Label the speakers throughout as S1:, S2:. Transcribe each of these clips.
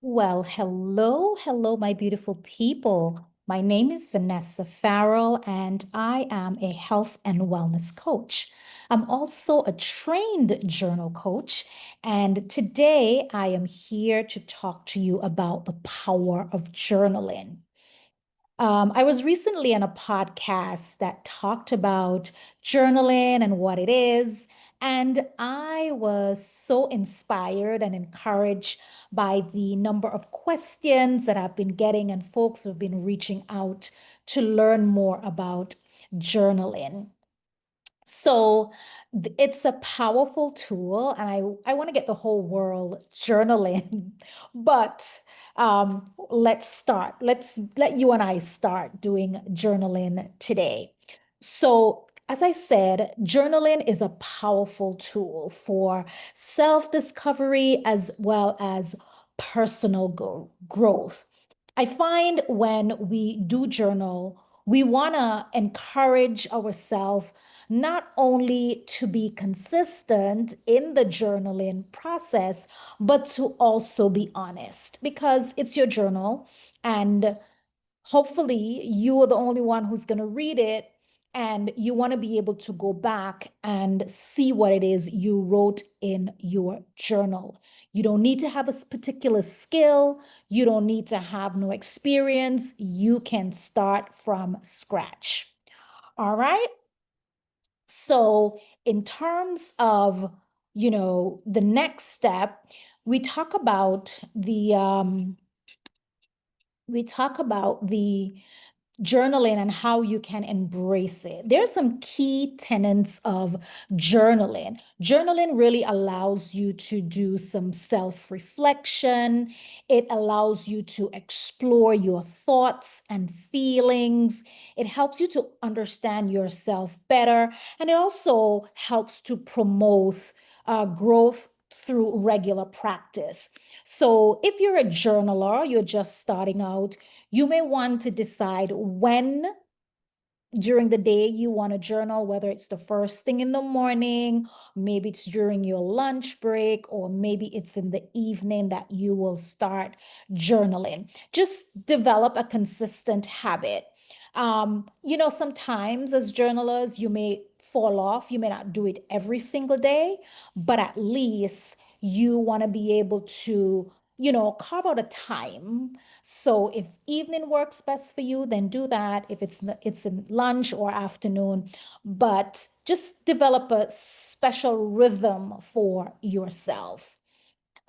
S1: Well, hello, my beautiful people. My name is Vanessa Farrell, and I am a health and wellness coach. I'm also a trained journal coach, and today I am here to talk to you about the power of journaling. I was recently on a podcast that talked about journaling and what it is. And I was so inspired and encouraged by the number of questions that I've been getting, and folks who've been reaching out to learn more about journaling. So it's a powerful tool, and I want to get the whole world journaling. But let's start. Let's let you and I start doing journaling today. So, as I said, journaling is a powerful tool for self-discovery as well as personal growth. I find when we do journal, we want to encourage ourselves not only to be consistent in the journaling process, but to also be honest because it's your journal, and hopefully you are the only one who's going to read it, and you want to be able to go back and see what it is you wrote in your journal. You don't need to have a particular skill. You don't need to have no experience. You can start from scratch. All right. So, in terms of, the next step, we talk about the journaling and how you can embrace it. There are some key tenets of journaling. Journaling really allows you to do some self-reflection. It allows you to explore your thoughts and feelings. It helps you to understand yourself better, and it also helps to promote growth through regular practice. So, if you're a journaler, you're just starting out, you may want to decide when during the day you want to journal, whether it's the first thing in the morning, maybe it's during your lunch break, or maybe it's in the evening that you will start journaling. Just develop a consistent habit. Sometimes as journalers, you may fall off, you may not do it every single day, but at least you want to be able to carve out a time. So if evening works best for you, then do that. If it's in lunch or afternoon, but just develop a special rhythm for yourself.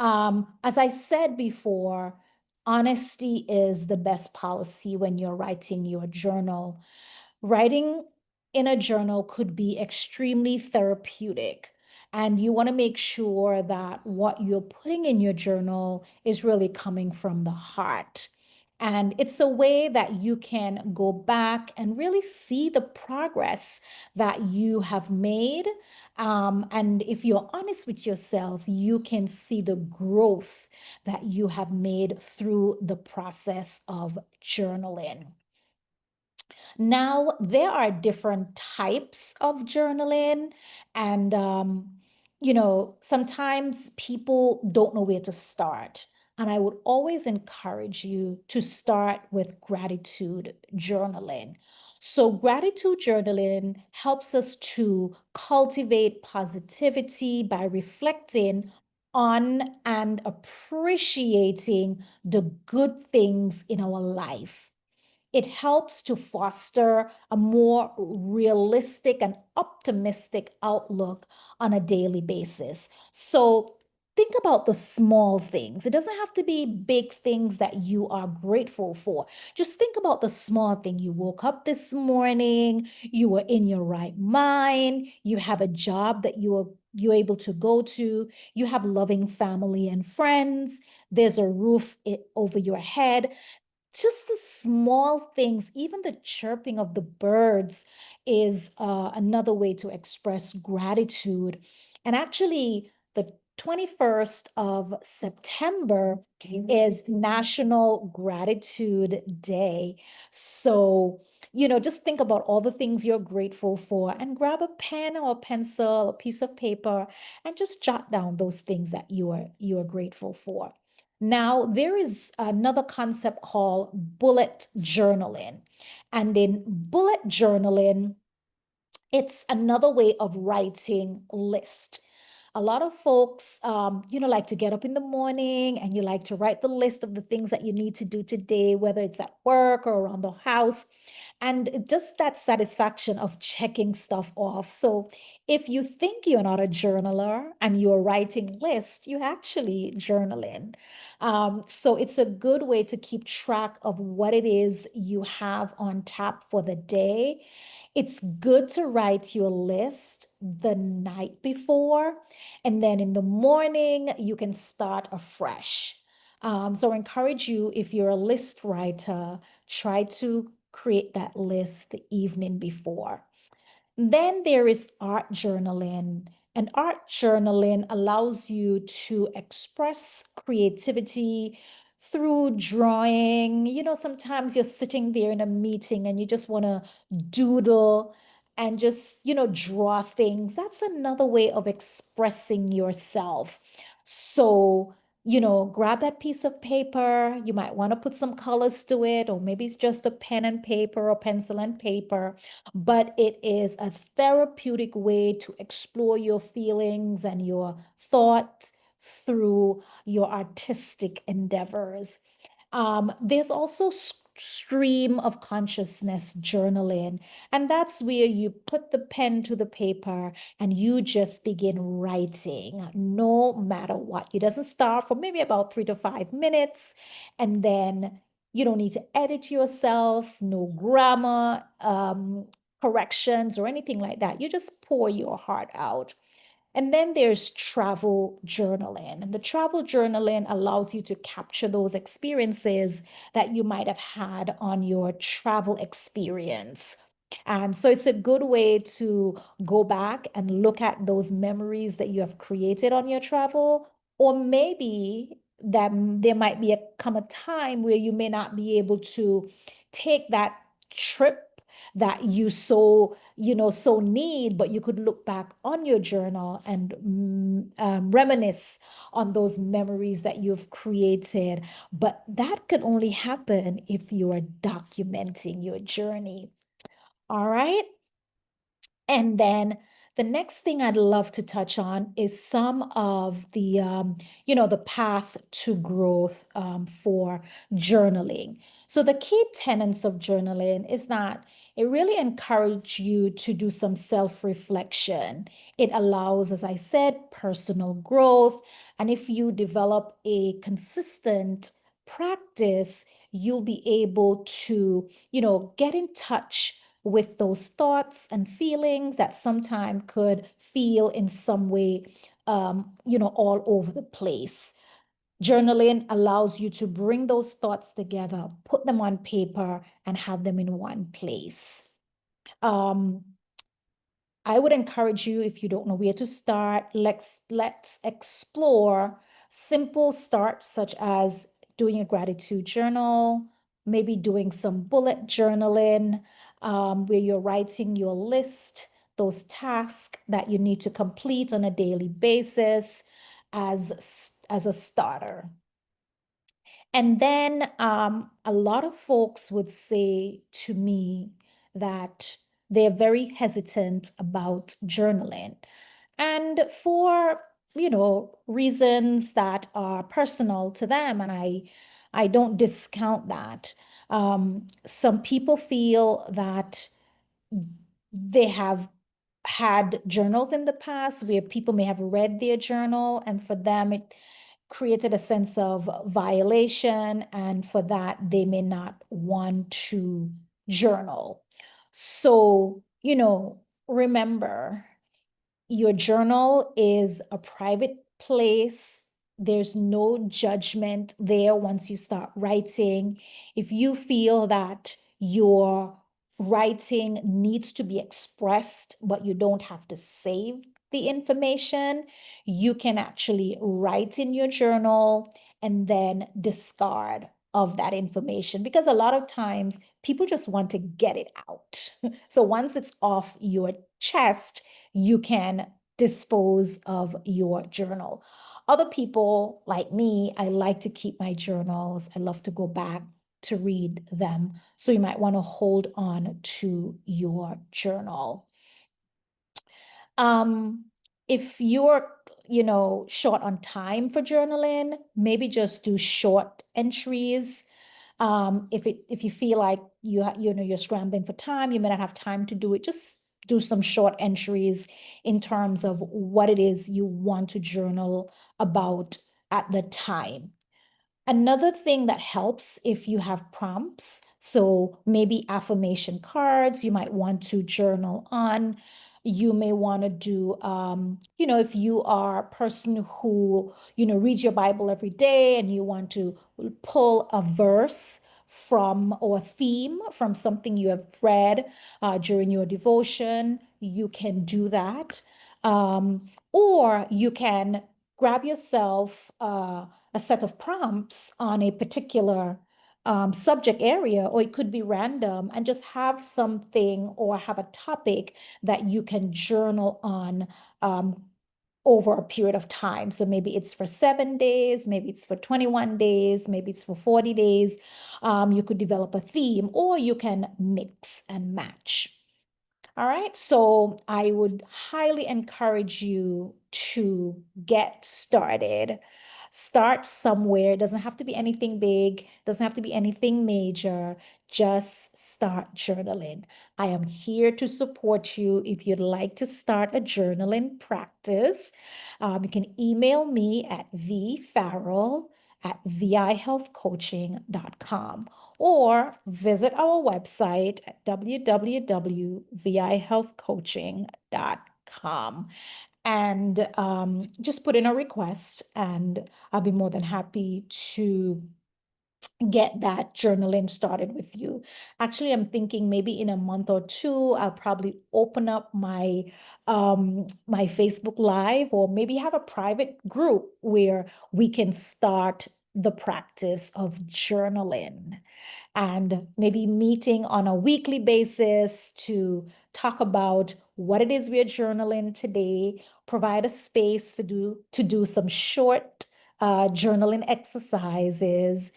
S1: As I said before, honesty is the best policy when you're writing your journal. Writing in a journal could be extremely therapeutic, and you want to make sure that what you're putting in your journal is really coming from the heart. And it's a way that you can go back and really see the progress that you have made. And if you're honest with yourself, you can see the growth that you have made through the process of journaling. Now, there are different types of journaling, and sometimes people don't know where to start. And I would always encourage you to start with gratitude journaling. So, gratitude journaling helps us to cultivate positivity by reflecting on and appreciating the good things in our life. It helps to foster a more realistic and optimistic outlook on a daily basis. So think about the small things. It doesn't have to be big things that you are grateful for. Just think about the small thing. You woke up this morning, you were in your right mind, you have a job that you're able to go to, you have loving family and friends, there's a roof over your head. Just the small things, even the chirping of the birds is another way to express gratitude. And actually, the 21st of September is National Gratitude Day. So, just think about all the things you're grateful for and grab a pen or a pencil, a piece of paper, and just jot down those things that you are grateful for. Now, there is another concept called bullet journaling. And in bullet journaling, it's another way of writing list. A lot of folks, like to get up in the morning and you like to write the list of the things that you need to do today, whether it's at work or around the house. And just that satisfaction of checking stuff off. So if you think you're not a journaler and you're writing lists, you actually journaling. So it's a good way to keep track of what it is you have on tap for the day. It's good to write your list the night before, and then in the morning, you can start afresh. So I encourage you, if you're a list writer, try to create that list the evening before. Then there is art journaling. And art journaling allows you to express creativity through drawing. Sometimes you're sitting there in a meeting and you just want to doodle and just, draw things. That's another way of expressing yourself. So, grab that piece of paper. You might want to put some colors to it, or maybe it's just a pen and paper or pencil and paper, but it is a therapeutic way to explore your feelings and your thoughts through your artistic endeavors. There's also stream of consciousness journaling, and that's where you put the pen to the paper and you just begin writing no matter what. It doesn't start for maybe about 3 to 5 minutes, and then you don't need to edit yourself, no grammar corrections or anything like that. You just pour your heart out. And then there's travel journaling. And the travel journaling allows you to capture those experiences that you might have had on your travel experience. And so it's a good way to go back and look at those memories that you have created on your travel. Or maybe that there might be come a time where you may not be able to take that trip that you so need, but you could look back on your journal and reminisce on those memories that you've created. But that can only happen if you are documenting your journey. All right. And then the next thing I'd love to touch on is some of the path to growth for journaling. So the key tenets of journaling is that it really encourages you to do some self-reflection. It allows, as I said, personal growth. And if you develop a consistent practice, you'll be able to, get in touch with those thoughts and feelings that sometimes could feel in some way, all over the place. Journaling allows you to bring those thoughts together, put them on paper, and have them in one place. Um, I would encourage you, if you don't know where to start, let's explore simple starts such as doing a gratitude journal, maybe doing some bullet journaling, where you're writing your list, those tasks that you need to complete on a daily basis as a starter. And then a lot of folks would say to me that they're very hesitant about journaling. And for, reasons that are personal to them, and I don't discount that. Some people feel that they have had journals in the past where people may have read their journal, and for them it created a sense of violation, and for that they may not want to journal. So, remember, your journal is a private place. There's no judgment there once you start writing. If you feel that your writing needs to be expressed, but you don't have to save the information, you can actually write in your journal and then discard of that information, because a lot of times people just want to get it out. So once it's off your chest, you can dispose of your journal. Other people like me, I like to keep my journals. I love to go back to read them. So you might want to hold on to your journal. Um, if you're, short on time for journaling, maybe just do short entries. If you feel like you're scrambling for time, you may not have time to do it, just do some short entries in terms of what it is you want to journal about at the time. Another thing that helps if you have prompts, so maybe affirmation cards you might want to journal on. You may want to do, if you are a person who, reads your Bible every day and you want to pull a verse from or a theme from something you have read during your devotion, you can do that. Or you can grab yourself a set of prompts on a particular subject area, or it could be random, and just have something or have a topic that you can journal on um, over a period of time. So maybe it's for 7 days, maybe it's for 21 days, maybe it's for 40 days. You could develop a theme, or you can mix and match. All right, so I would highly encourage you to get started. Start somewhere. It doesn't have to be anything big, doesn't have to be anything major. Just start journaling. I am here to support you if you'd like to start a journaling practice. You can email me at vfarrell@vihealthcoaching.com or visit our website at www.vihealthcoaching.com and just put in a request, and I'll be more than happy to get that journaling started with you. Actually, I'm thinking maybe in a month or two, I'll probably open up my Facebook Live, or maybe have a private group where we can start the practice of journaling, and maybe meeting on a weekly basis to talk about what it is we're journaling today, provide a space to do some short journaling exercises,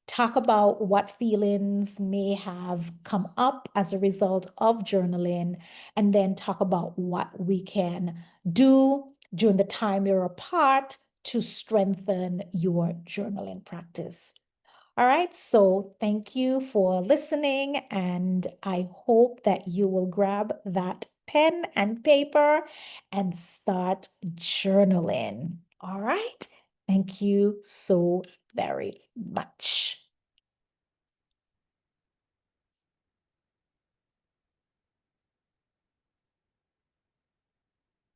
S1: talk about what feelings may have come up as a result of journaling, and then talk about what we can do during the time you're apart to strengthen your journaling practice. All right, so thank you for listening, and I hope that you will grab that pen and paper and start journaling. All right, thank you so very much.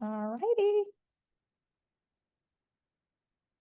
S1: All righty.